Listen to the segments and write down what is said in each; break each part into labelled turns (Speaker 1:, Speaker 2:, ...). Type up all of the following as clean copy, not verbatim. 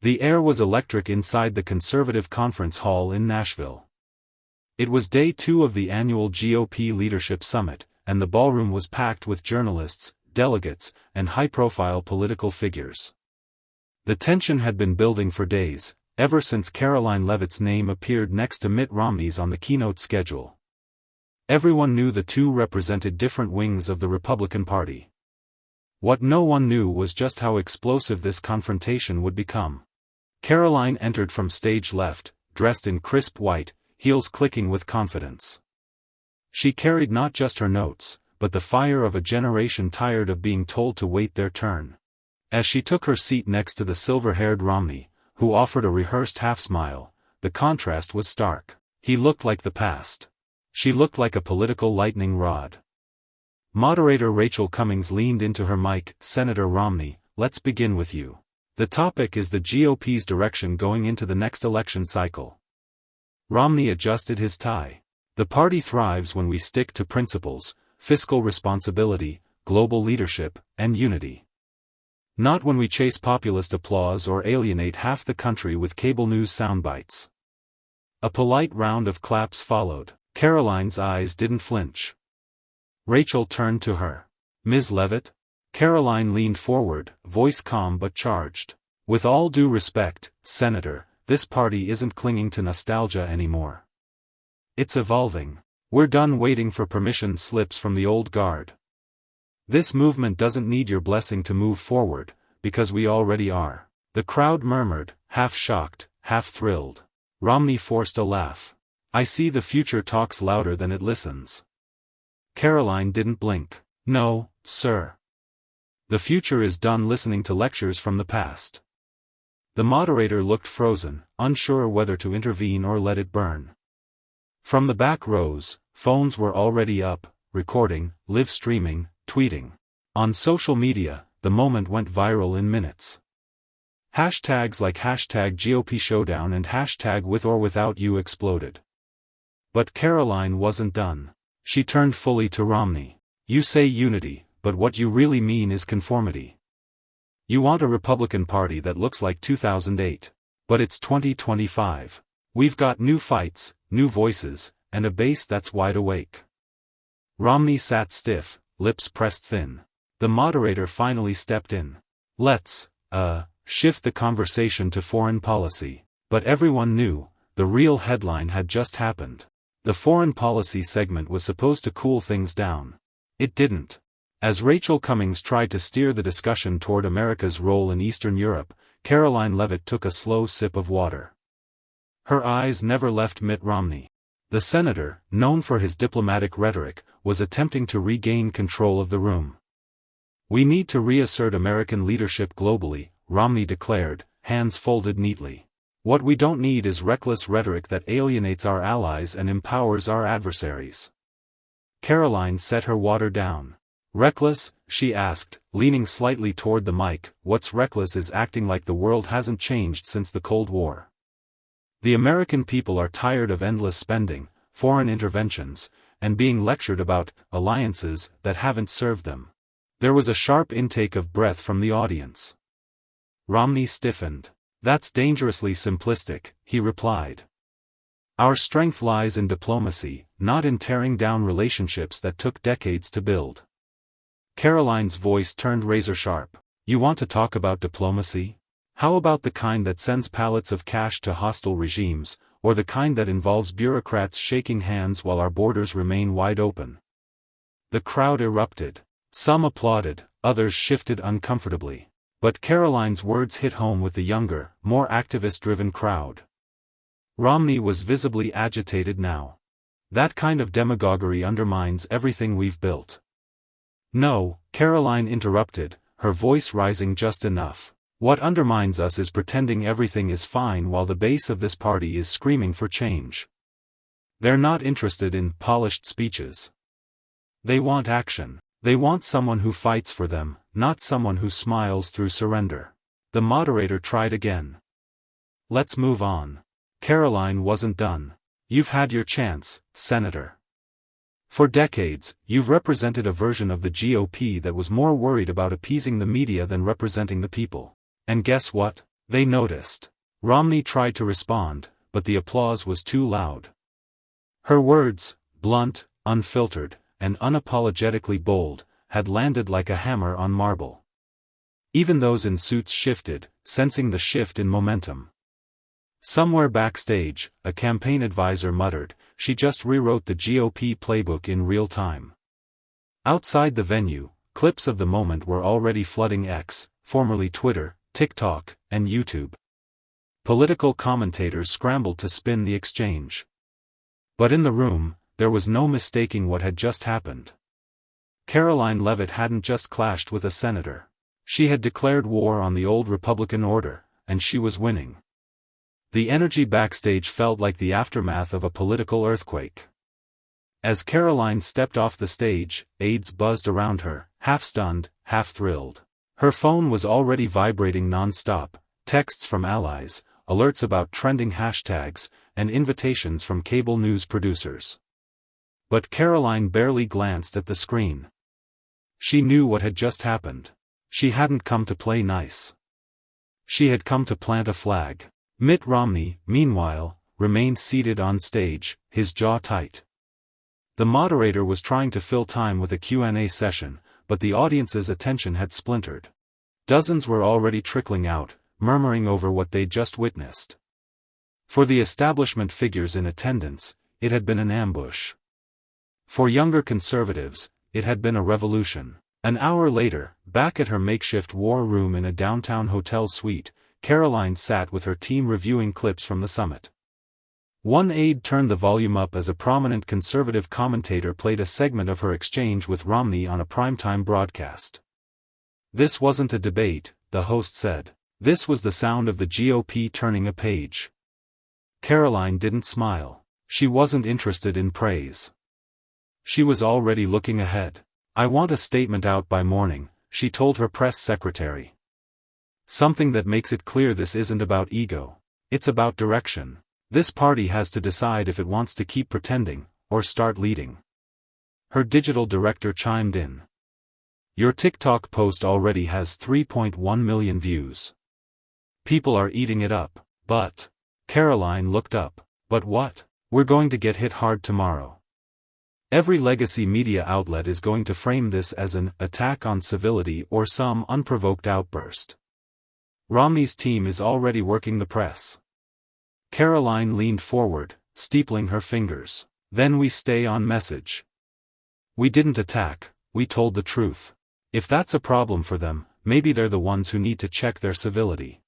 Speaker 1: The air was electric inside the conservative conference hall in Nashville. It was day 2 of the annual GOP Leadership Summit, and the ballroom was packed with journalists, delegates, and high-profile political figures. The tension had been building for days, ever since Karoline Leavitt's name appeared next to Mitt Romney's on the keynote schedule. Everyone knew the two represented different wings of the Republican Party. What no one knew was just how explosive this confrontation would become. Karoline entered from stage left, dressed in crisp white, heels clicking with confidence. She carried not just her notes, but the fire of a generation tired of being told to wait their turn. As she took her seat next to the silver-haired Romney, who offered a rehearsed half-smile, the contrast was stark. He looked like the past. She looked like a political lightning rod. Moderator Rachel Cummings leaned into her mic. "Senator Romney, let's begin with you. The topic is the GOP's direction going into the next election cycle." Romney adjusted his tie. "The party thrives when we stick to principles, fiscal responsibility, global leadership, and unity. Not when we chase populist applause or alienate half the country with cable news soundbites." A polite round of claps followed. Karoline's eyes didn't flinch. Rachel turned to her. "Ms. Leavitt?" Karoline leaned forward, voice calm but charged. "With all due respect, Senator, this party isn't clinging to nostalgia anymore. It's evolving. We're done waiting for permission slips from the old guard. This movement doesn't need your blessing to move forward, because we already are." The crowd murmured, half shocked, half thrilled. Romney forced a laugh. "I see the future talks louder than it listens." Karoline didn't blink. "No, sir. The future is done listening to lectures from the past." The moderator looked frozen, unsure whether to intervene or let it burn. From the back rows, phones were already up, recording, live streaming, tweeting. On social media, the moment went viral in minutes. Hashtags like #GOP showdown and #with or without you exploded. But Karoline wasn't done. She turned fully to Romney. "You say unity, but what you really mean is conformity. You want a Republican Party that looks like 2008. But it's 2025. We've got new fights, new voices, and a base that's wide awake." Romney sat stiff, lips pressed thin. The moderator finally stepped in. "Let's, shift the conversation to foreign policy." But everyone knew, the real headline had just happened. The foreign policy segment was supposed to cool things down. It didn't. As Rachel Cummings tried to steer the discussion toward America's role in Eastern Europe, Karoline Leavitt took a slow sip of water. Her eyes never left Mitt Romney. The senator, known for his diplomatic rhetoric, was attempting to regain control of the room. "We need to reassert American leadership globally," Romney declared, hands folded neatly. "What we don't need is reckless rhetoric that alienates our allies and empowers our adversaries." Karoline set her water down. "Reckless?" she asked, leaning slightly toward the mic. "What's reckless is acting like the world hasn't changed since the Cold War. The American people are tired of endless spending, foreign interventions, and being lectured about alliances that haven't served them." There was a sharp intake of breath from the audience. Romney stiffened. "That's dangerously simplistic," he replied. "Our strength lies in diplomacy, not in tearing down relationships that took decades to build." Karoline's voice turned razor-sharp. "You want to talk about diplomacy? How about the kind that sends pallets of cash to hostile regimes, or the kind that involves bureaucrats shaking hands while our borders remain wide open?" The crowd erupted. Some applauded, others shifted uncomfortably. But Karoline's words hit home with the younger, more activist-driven crowd. Romney was visibly agitated now. "That kind of demagoguery undermines everything we've built." "No," Karoline interrupted, her voice rising just enough. "What undermines us is pretending everything is fine while the base of this party is screaming for change. They're not interested in polished speeches. They want action. They want someone who fights for them, not someone who smiles through surrender." The moderator tried again. "Let's move on." Karoline wasn't done. "You've had your chance, Senator. For decades, you've represented a version of the GOP that was more worried about appeasing the media than representing the people. And guess what? They noticed. Romney tried to respond, but the applause was too loud. Her words, blunt, unfiltered, and unapologetically bold, had landed like a hammer on marble. Even those in suits shifted, sensing the shift in momentum. Somewhere backstage, a campaign advisor muttered, "She just rewrote the GOP playbook in real time." Outside the venue, clips of the moment were already flooding X, formerly Twitter, TikTok, and YouTube. Political commentators scrambled to spin the exchange. But in the room, there was no mistaking what had just happened. Karoline Leavitt hadn't just clashed with a senator. She had declared war on the old Republican order, and she was winning. The energy backstage felt like the aftermath of a political earthquake. As Karoline stepped off the stage, aides buzzed around her, half-stunned, half-thrilled. Her phone was already vibrating non-stop, texts from allies, alerts about trending hashtags, and invitations from cable news producers. But Karoline barely glanced at the screen. She knew what had just happened. She hadn't come to play nice. She had come to plant a flag. Mitt Romney, meanwhile, remained seated on stage, his jaw tight. The moderator was trying to fill time with a Q&A session, but the audience's attention had splintered. Dozens were already trickling out, murmuring over what they'd just witnessed. For the establishment figures in attendance, it had been an ambush. For younger conservatives, it had been a revolution. An hour later, back at her makeshift war room in a downtown hotel suite, Karoline sat with her team reviewing clips from the summit. One aide turned the volume up as a prominent conservative commentator played a segment of her exchange with Romney on a primetime broadcast. "This wasn't a debate," the host said. "This was the sound of the GOP turning a page." Karoline didn't smile. She wasn't interested in praise. She was already looking ahead. "I want a statement out by morning," she told her press secretary. "Something that makes it clear this isn't about ego. It's about direction. This party has to decide if it wants to keep pretending, or start leading." Her digital director chimed in. "Your TikTok post already has 3.1 million views. People are eating it up, but..." Karoline looked up. "But what? We're going to get hit hard tomorrow. Every legacy media outlet is going to frame this as an attack on civility or some unprovoked outburst. Romney's team is already working the press." Karoline leaned forward, steepling her fingers. "Then we stay on message. We didn't attack, we told the truth. If that's a problem for them, maybe they're the ones who need to check their civility."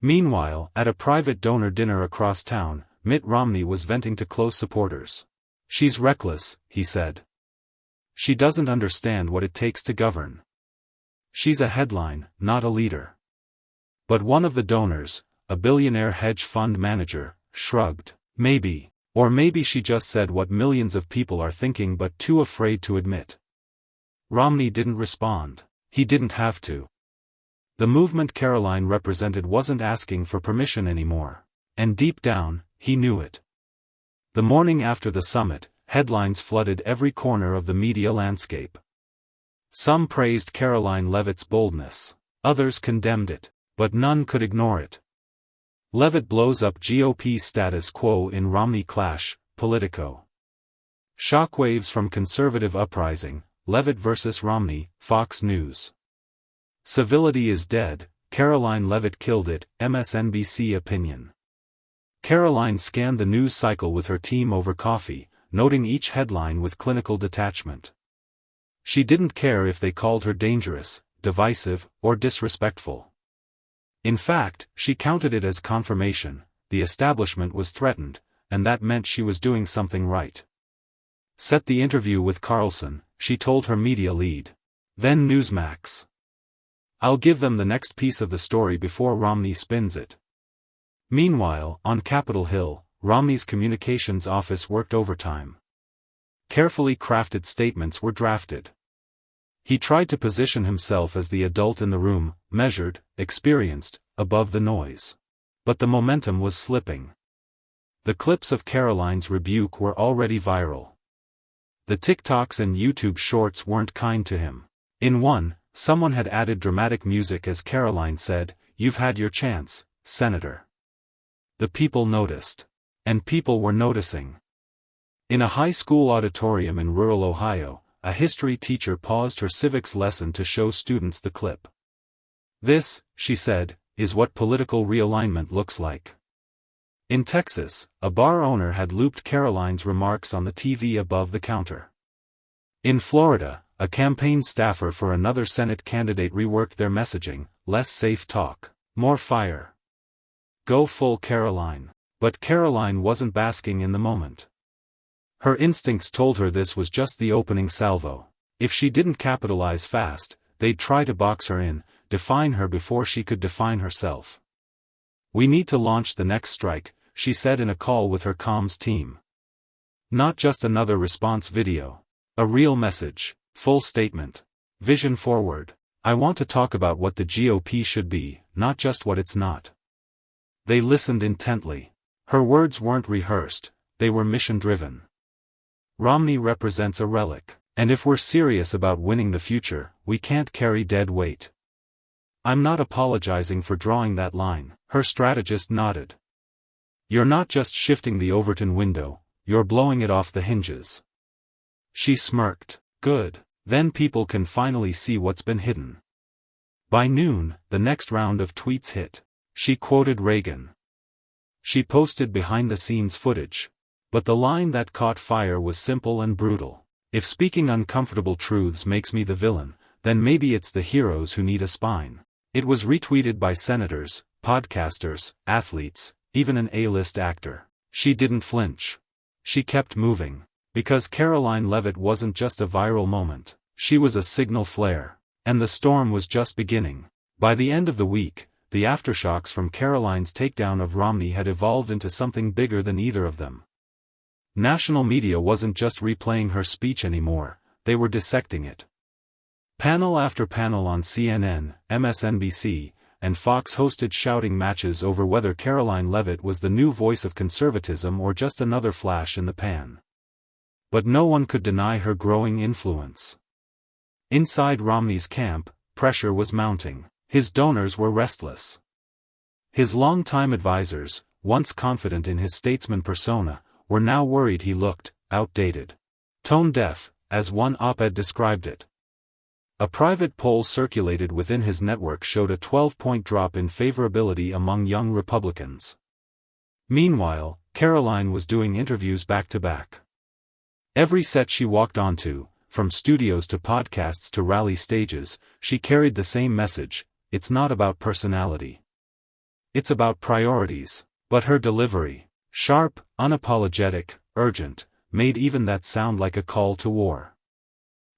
Speaker 1: Meanwhile, at a private donor dinner across town, Mitt Romney was venting to close supporters. "She's reckless," he said. "She doesn't understand what it takes to govern. She's a headline, not a leader." But one of the donors, a billionaire hedge fund manager, shrugged. "Maybe. Or maybe she just said what millions of people are thinking but too afraid to admit." Romney didn't respond. He didn't have to. The movement Karoline represented wasn't asking for permission anymore. And deep down, he knew it. The morning after the summit, headlines flooded every corner of the media landscape. Some praised Karoline Leavitt's boldness. Others condemned it. But none could ignore it. Leavitt blows up GOP status quo in Romney clash, Politico. Shockwaves from conservative uprising, Leavitt versus Romney, Fox News. Civility is dead, Karoline Leavitt killed it, MSNBC opinion. Karoline scanned the news cycle with her team over coffee, noting each headline with clinical detachment. She didn't care if they called her dangerous, divisive, or disrespectful. In fact, she counted it as confirmation. The establishment was threatened, and that meant she was doing something right. "Set the interview with Carlson," she told her media lead. "Then Newsmax. I'll give them the next piece of the story before Romney spins it." Meanwhile, on Capitol Hill, Romney's communications office worked overtime. Carefully crafted statements were drafted. He tried to position himself as the adult in the room, measured, experienced, above the noise. But the momentum was slipping. The clips of Karoline's rebuke were already viral. The TikToks and YouTube shorts weren't kind to him. In one, someone had added dramatic music as Karoline said, "You've had your chance, Senator." The people noticed. And people were noticing. In a high school auditorium in rural Ohio, a history teacher paused her civics lesson to show students the clip. "This," she said, "is what political realignment looks like." In Texas, a bar owner had looped Karoline's remarks on the TV above the counter. In Florida, a campaign staffer for another Senate candidate reworked their messaging: less safe talk, more fire. Go full Karoline. But Karoline wasn't basking in the moment. Her instincts told her this was just the opening salvo. If she didn't capitalize fast, they'd try to box her in, define her before she could define herself. "We need to launch the next strike," she said in a call with her comms team. "Not just another response video. A real message, full statement. Vision forward. I want to talk about what the GOP should be, not just what it's not." They listened intently. Her words weren't rehearsed, they were mission-driven. Romney represents a relic, and if we're serious about winning the future, we can't carry dead weight. "I'm not apologizing for drawing that line," her strategist nodded. "You're not just shifting the Overton window, you're blowing it off the hinges." She smirked. "Good, then people can finally see what's been hidden." By noon, the next round of tweets hit. She quoted Reagan. She posted behind-the-scenes footage. But the line that caught fire was simple and brutal. "If speaking uncomfortable truths makes me the villain, then maybe it's the heroes who need a spine." It was retweeted by senators, podcasters, athletes, even an A-list actor. She didn't flinch. She kept moving. Because Karoline Leavitt wasn't just a viral moment, she was a signal flare. And the storm was just beginning. By the end of the week, the aftershocks from Karoline's takedown of Romney had evolved into something bigger than either of them. National media wasn't just replaying her speech anymore, they were dissecting it. Panel after panel on CNN, MSNBC, and Fox hosted shouting matches over whether Karoline Leavitt was the new voice of conservatism or just another flash in the pan. But no one could deny her growing influence. Inside Romney's camp, pressure was mounting. His donors were restless. His longtime advisors, once confident in his statesman persona, were now worried he looked outdated. Tone-deaf, as one op-ed described it. A private poll circulated within his network showed a 12-point drop in favorability among young Republicans. Meanwhile, Karoline was doing interviews back-to-back. Every set she walked onto, from studios to podcasts to rally stages, she carried the same message: it's not about personality. It's about priorities. But her delivery, sharp, unapologetic, urgent, made even that sound like a call to war.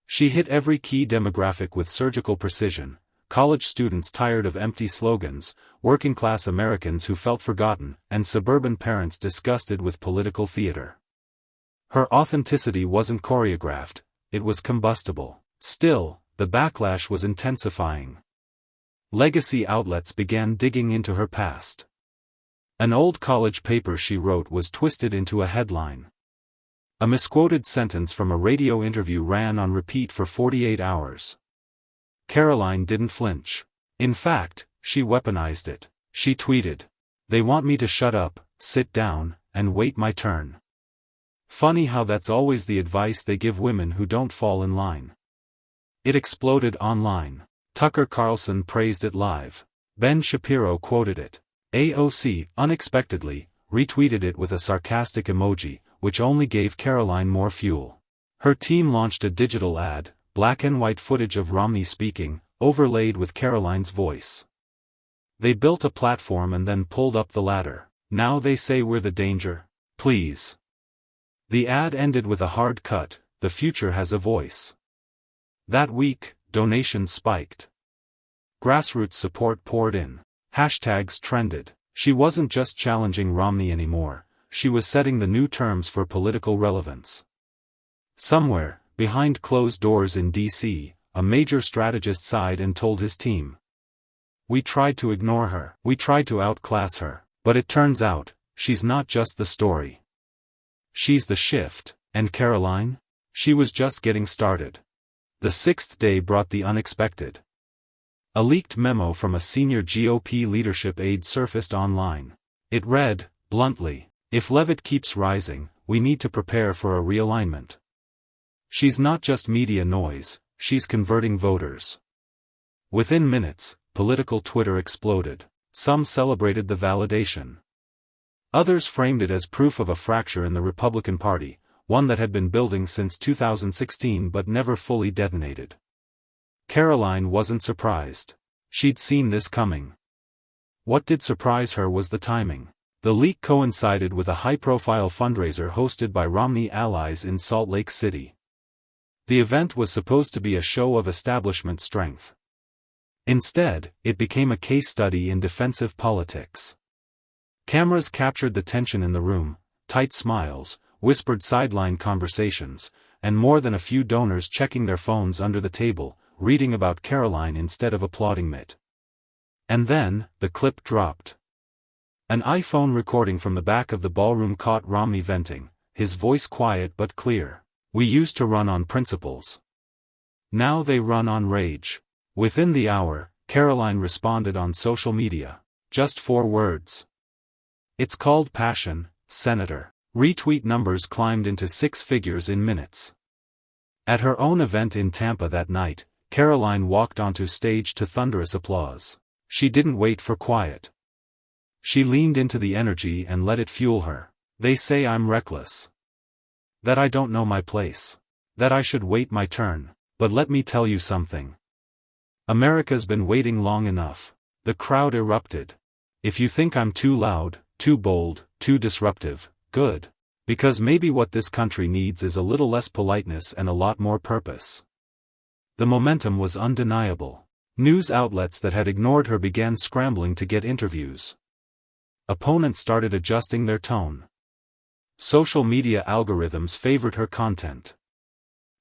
Speaker 1: She hit every key demographic with surgical precision: college students tired of empty slogans, working-class Americans who felt forgotten, and suburban parents disgusted with political theater. Her authenticity wasn't choreographed, it was combustible. Still, the backlash was intensifying. Legacy outlets began digging into her past. An old college paper she wrote was twisted into a headline. A misquoted sentence from a radio interview ran on repeat for 48 hours. Karoline didn't flinch. In fact, she weaponized it. She tweeted, "They want me to shut up, sit down, and wait my turn." Funny how that's always the advice they give women who don't fall in line. It exploded online. Tucker Carlson praised it live. Ben Shapiro quoted it. AOC, unexpectedly, retweeted it with a sarcastic emoji, which only gave Karoline more fuel. Her team launched a digital ad, black and white footage of Romney speaking, overlaid with Karoline's voice. They built a platform and then pulled up the ladder. "Now they say we're the danger. Please." The ad ended with a hard cut: "The future has a voice." That week, donations spiked. Grassroots support poured in. Hashtags trended. She wasn't just challenging Romney anymore, she was setting the new terms for political relevance. Somewhere, behind closed doors in D.C., a major strategist sighed and told his team, "We tried to ignore her, we tried to outclass her, but it turns out, she's not just the story. She's the shift." And Karoline? She was just getting started. The sixth day brought the unexpected. A leaked memo from a senior GOP leadership aide surfaced online. It read, bluntly, "If Leavitt keeps rising, we need to prepare for a realignment. She's not just media noise, she's converting voters." Within minutes, political Twitter exploded. Some celebrated the validation. Others framed it as proof of a fracture in the Republican Party, one that had been building since 2016 but never fully detonated. Karoline wasn't surprised. She'd seen this coming. What did surprise her was the timing. The leak coincided with a high-profile fundraiser hosted by Romney allies in Salt Lake City. The event was supposed to be a show of establishment strength. Instead, it became a case study in defensive politics. Cameras captured the tension in the room, tight smiles, whispered sideline conversations, and more than a few donors checking their phones under the table, reading about Karoline instead of applauding Mitt. And then, the clip dropped. An iPhone recording from the back of the ballroom caught Romney venting, his voice quiet but clear. "We used to run on principles. Now they run on rage." Within the hour, Karoline responded on social media. Just 4 words. "It's called passion, Senator." Retweet numbers climbed into 6 figures in minutes. At her own event in Tampa that night, Karoline walked onto stage to thunderous applause. She didn't wait for quiet. She leaned into the energy and let it fuel her. "They say I'm reckless. That I don't know my place. That I should wait my turn. But let me tell you something. America's been waiting long enough." The crowd erupted. "If you think I'm too loud, too bold, too disruptive, good. Because maybe what this country needs is a little less politeness and a lot more purpose." The momentum was undeniable. News outlets that had ignored her began scrambling to get interviews. Opponents started adjusting their tone. Social media algorithms favored her content.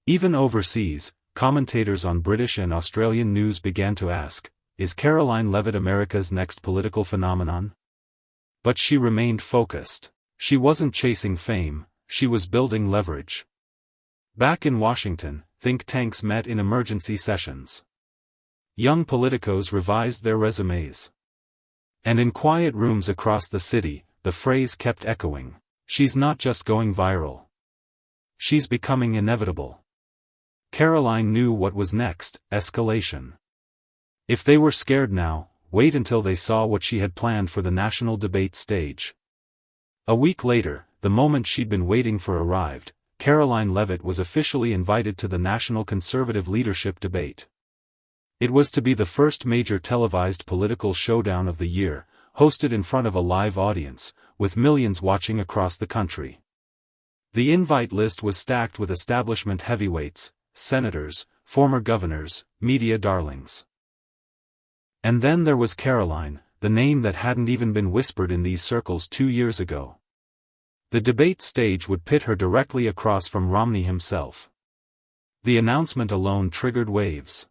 Speaker 1: Even overseas, commentators on British and Australian news began to ask, "Is Karoline Leavitt America's next political phenomenon?" But she remained focused. She wasn't chasing fame, she was building leverage. Back in Washington, think tanks met in emergency sessions. Young politicos revised their resumes. And in quiet rooms across the city, the phrase kept echoing. "She's not just going viral. She's becoming inevitable." Karoline knew what was next: escalation. If they were scared now, wait until they saw what she had planned for the national debate stage. A week later, the moment she'd been waiting for arrived. Karoline Leavitt was officially invited to the national conservative leadership debate. It was to be the first major televised political showdown of the year, hosted in front of a live audience, with millions watching across the country. The invite list was stacked with establishment heavyweights, senators, former governors, media darlings. And then there was Karoline, the name that hadn't even been whispered in these circles 2 years ago. The debate stage would pit her directly across from Romney himself. The announcement alone triggered waves.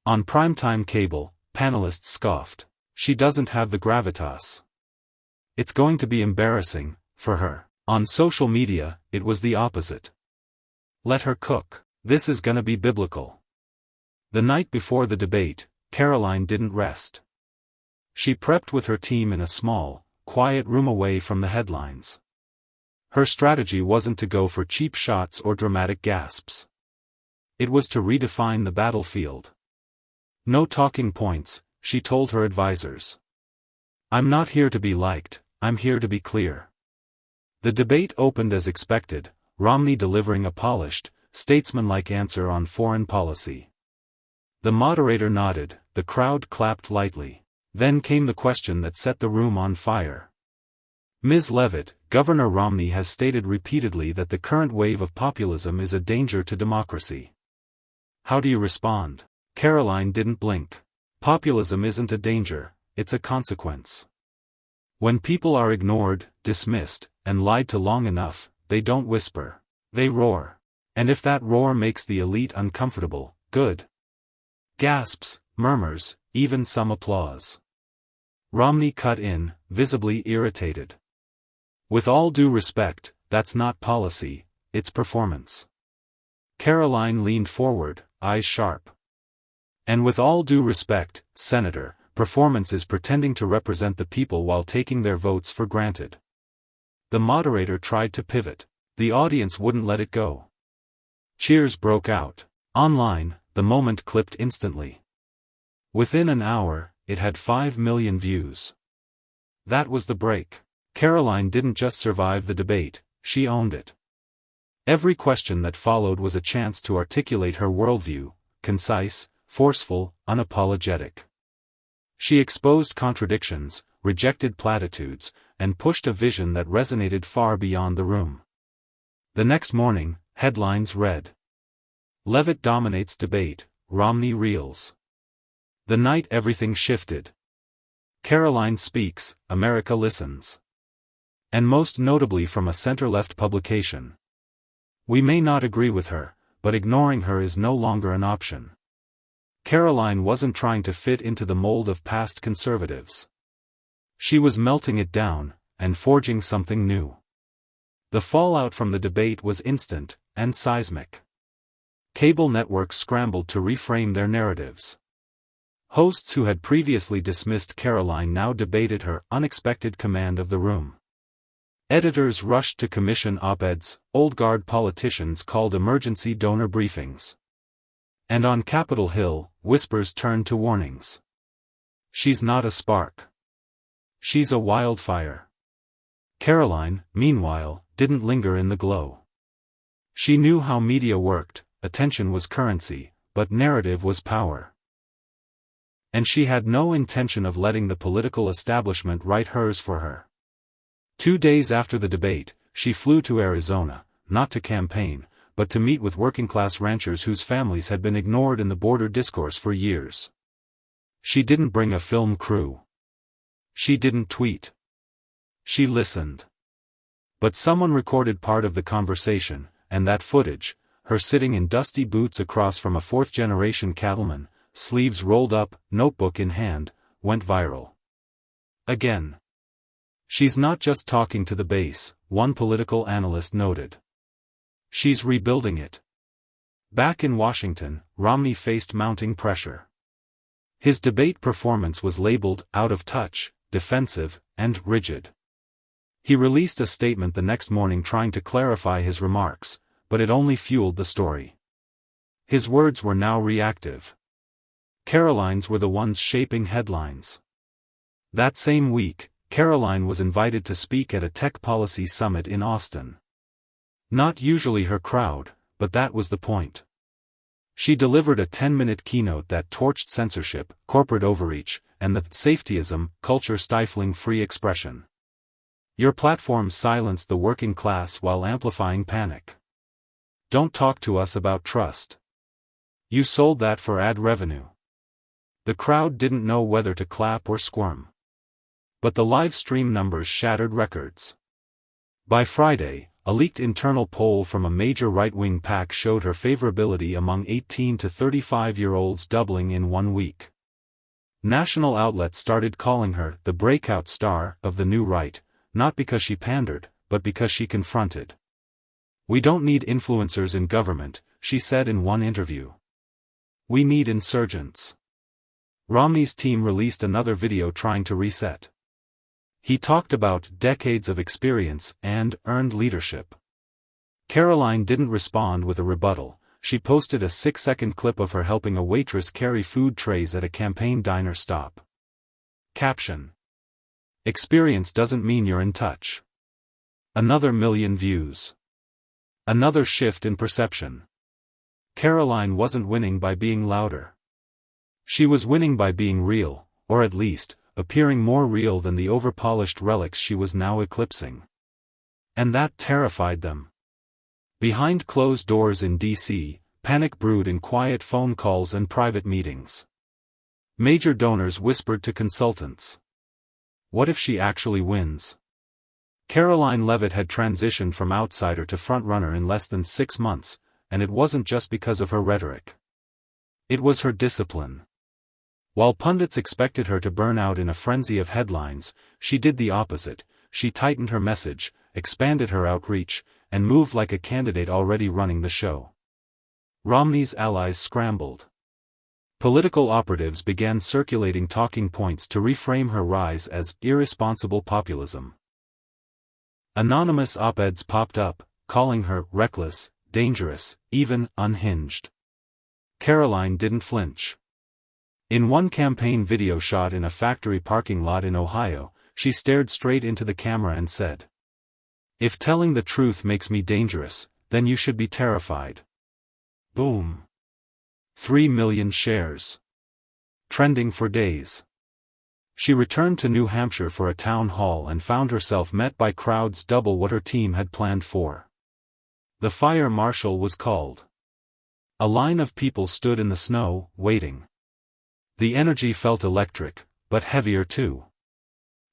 Speaker 1: On primetime cable, panelists scoffed. "She doesn't have the gravitas. It's going to be embarrassing for her." On social media, it was the opposite. "Let her cook. This is gonna be biblical." The night before the debate, Karoline didn't rest. She prepped with her team in a small, quiet room away from the headlines. Her strategy wasn't to go for cheap shots or dramatic gasps. It was to redefine the battlefield. "No talking points," she told her advisors. "I'm not here to be liked, I'm here to be clear." The debate opened as expected, Romney delivering a polished, statesmanlike answer on foreign policy. The moderator nodded, the crowd clapped lightly. Then came the question that set the room on fire. "Ms. Leavitt, Governor Romney has stated repeatedly that the current wave of populism is a danger to democracy. How do you respond?" Karoline didn't blink. "Populism isn't a danger, it's a consequence. When people are ignored, dismissed, and lied to long enough, they don't whisper. They roar. And if that roar makes the elite uncomfortable, good." Gasps, murmurs, even some applause. Romney cut in, visibly irritated. "With all due respect, that's not policy, it's performance." Karoline leaned forward, eyes sharp. And with all due respect, Senator, performance is pretending to represent the people while taking their votes for granted. The moderator tried to pivot. The audience wouldn't let it go. Cheers broke out. Online, the moment clipped instantly. Within an hour, it had 5 million views. That was the break. Karoline didn't just survive the debate, she owned it. Every question that followed was a chance to articulate her worldview, concise, forceful, unapologetic. She exposed contradictions, rejected platitudes, and pushed a vision that resonated far beyond the room. The next morning, headlines read: Leavitt dominates debate, Romney reels. The night everything shifted. Karoline speaks, America listens. And most notably from a center-left publication. We may not agree with her, but ignoring her is no longer an option. Karoline wasn't trying to fit into the mold of past conservatives. She was melting it down, and forging something new. The fallout from the debate was instant, and seismic. Cable networks scrambled to reframe their narratives. Hosts who had previously dismissed Karoline now debated her unexpected command of the room. Editors rushed to commission op-eds, old-guard politicians called emergency donor briefings. And on Capitol Hill, whispers turned to warnings. She's not a spark. She's a wildfire. Karoline, meanwhile, didn't linger in the glow. She knew how media worked, attention was currency, but narrative was power. And she had no intention of letting the political establishment write hers for her. 2 days after the debate, she flew to Arizona, not to campaign, but to meet with working-class ranchers whose families had been ignored in the border discourse for years. She didn't bring a film crew. She didn't tweet. She listened. But someone recorded part of the conversation, and that footage, her sitting in dusty boots across from a fourth-generation cattleman, sleeves rolled up, notebook in hand, went viral. Again. She's not just talking to the base, one political analyst noted. She's rebuilding it. Back in Washington, Romney faced mounting pressure. His debate performance was labeled out of touch, defensive, and rigid. He released a statement the next morning trying to clarify his remarks, but it only fueled the story. His words were now reactive. Karoline's were the ones shaping headlines. That same week, Karoline was invited to speak at a tech policy summit in Austin. Not usually her crowd, but that was the point. She delivered a 10-minute keynote that torched censorship, corporate overreach, and the safetyism culture stifling free expression. Your platform silenced the working class while amplifying panic. Don't talk to us about trust. You sold that for ad revenue. The crowd didn't know whether to clap or squirm. But the live stream numbers shattered records. By Friday, a leaked internal poll from a major right-wing PAC showed her favorability among 18 to 35-year-olds doubling in 1 week. National outlets started calling her the breakout star of the new right, not because she pandered, but because she confronted. We don't need influencers in government, she said in one interview. We need insurgents. Romney's team released another video trying to reset. He talked about decades of experience and earned leadership. Karoline didn't respond with a rebuttal. She posted a 6-second clip of her helping a waitress carry food trays at a campaign diner stop. Caption: Experience doesn't mean you're in touch. Another million views. Another shift in perception. Karoline wasn't winning by being louder. She was winning by being real, or at least, appearing more real than the overpolished relics she was now eclipsing. And that terrified them. Behind closed doors in D.C., panic brewed in quiet phone calls and private meetings. Major donors whispered to consultants. What if she actually wins? Karoline Leavitt had transitioned from outsider to frontrunner in less than 6 months, and it wasn't just because of her rhetoric. It was her discipline. While pundits expected her to burn out in a frenzy of headlines, she did the opposite. She tightened her message, expanded her outreach, and moved like a candidate already running the show. Romney's allies scrambled. Political operatives began circulating talking points to reframe her rise as irresponsible populism. Anonymous op-eds popped up, calling her reckless, dangerous, even unhinged. Karoline didn't flinch. In one campaign video shot in a factory parking lot in Ohio, she stared straight into the camera and said, "If telling the truth makes me dangerous, then you should be terrified." Boom. 3 million shares. Trending for days. She returned to New Hampshire for a town hall and found herself met by crowds double what her team had planned for. The fire marshal was called. A line of people stood in the snow, waiting. The energy felt electric, but heavier too.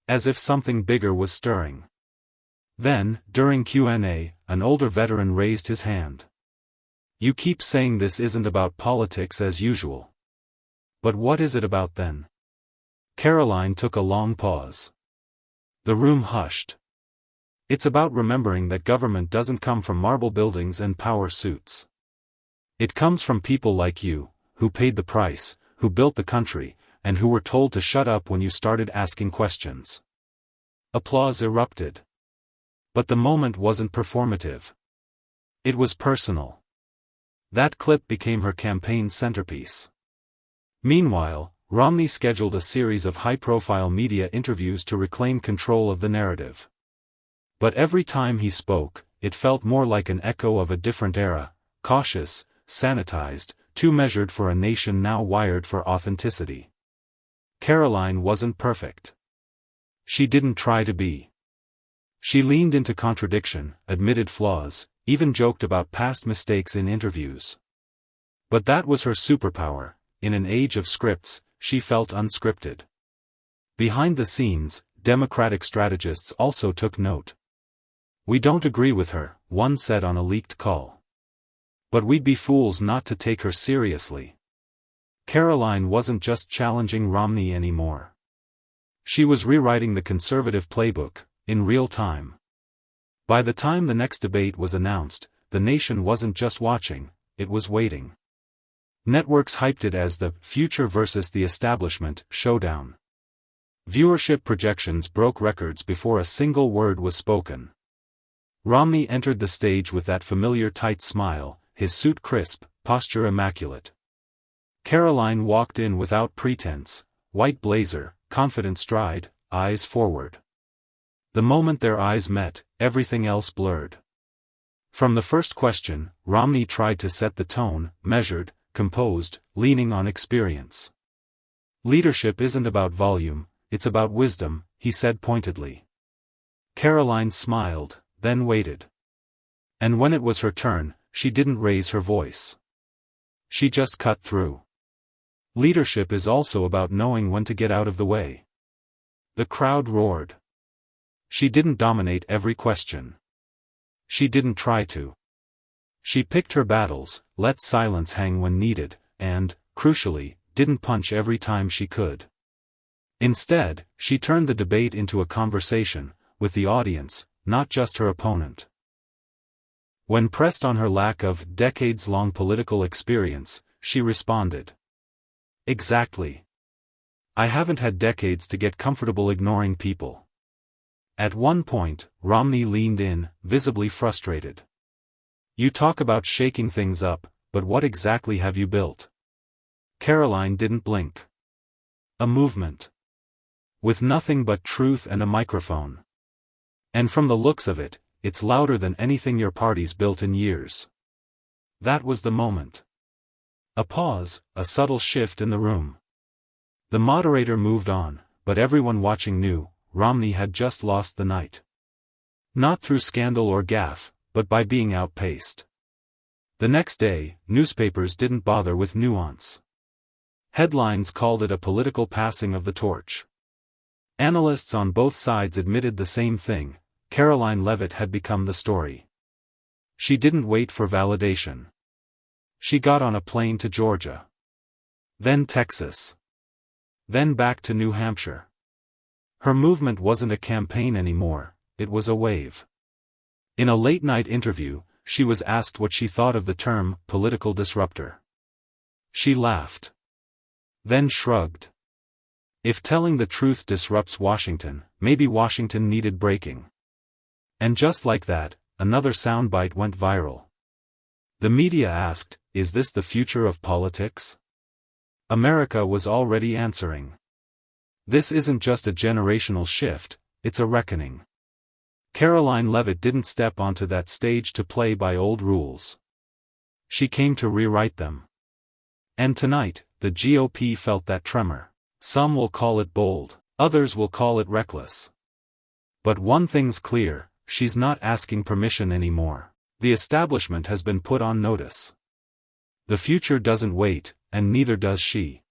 Speaker 1: As if something bigger was stirring. Then, during Q&A, an older veteran raised his hand. "You keep saying this isn't about politics as usual. But what is it about then?" Karoline took a long pause. The room hushed. "It's about remembering that government doesn't come from marble buildings and power suits. It comes from people like you, who paid the price, who built the country, and who were told to shut up when you started asking questions." Applause erupted. But the moment wasn't performative. It was personal. That clip became her campaign's centerpiece. Meanwhile, Romney scheduled a series of high-profile media interviews to reclaim control of the narrative. But every time he spoke, it felt more like an echo of a different era, cautious, sanitized, too measured for a nation now wired for authenticity. Karoline wasn't perfect. She didn't try to be. She leaned into contradiction, admitted flaws, even joked about past mistakes in interviews. But that was her superpower. In an age of scripts, she felt unscripted. Behind the scenes, Democratic strategists also took note. "We don't agree with her," one said on a leaked call. "But we'd be fools not to take her seriously." Karoline wasn't just challenging Romney anymore. She was rewriting the conservative playbook, in real time. By the time the next debate was announced, the nation wasn't just watching, it was waiting. Networks hyped it as the future versus the establishment showdown. Viewership projections broke records before a single word was spoken. Romney entered the stage with that familiar tight smile, his suit crisp, posture immaculate. Karoline walked in without pretense, white blazer, confident stride, eyes forward. The moment their eyes met, everything else blurred. From the first question, Romney tried to set the tone, measured, composed, leaning on experience. "Leadership isn't about volume, it's about wisdom," he said pointedly. Karoline smiled, then waited. And when it was her turn, she didn't raise her voice. She just cut through. "Leadership is also about knowing when to get out of the way." The crowd roared. She didn't dominate every question. She didn't try to. She picked her battles, let silence hang when needed, and, crucially, didn't punch every time she could. Instead, she turned the debate into a conversation, with the audience, not just her opponent. When pressed on her lack of decades-long political experience, she responded. "Exactly. I haven't had decades to get comfortable ignoring people." At one point, Romney leaned in, visibly frustrated. "You talk about shaking things up, but what exactly have you built?" Karoline didn't blink. "A movement. With nothing but truth and a microphone. And from the looks of it, it's louder than anything your party's built in years." That was the moment. A pause, a subtle shift in the room. The moderator moved on, but everyone watching knew, Romney had just lost the night. Not through scandal or gaffe, but by being outpaced. The next day, newspapers didn't bother with nuance. Headlines called it a political passing of the torch. Analysts on both sides admitted the same thing: Karoline Leavitt had become the story. She didn't wait for validation. She got on a plane to Georgia. Then Texas. Then back to New Hampshire. Her movement wasn't a campaign anymore, it was a wave. In a late-night interview, she was asked what she thought of the term political disruptor. She laughed. then shrugged. If telling the truth disrupts Washington, maybe Washington needed breaking. And just like that, another soundbite went viral. The media asked, "Is this the future of politics?" America was already answering. This isn't just a generational shift, it's a reckoning. Karoline Leavitt didn't step onto that stage to play by old rules. She came to rewrite them. And tonight, the GOP felt that tremor. Some will call it bold, others will call it reckless. But one thing's clear, she's not asking permission anymore. The establishment has been put on notice. The future doesn't wait, and neither does she.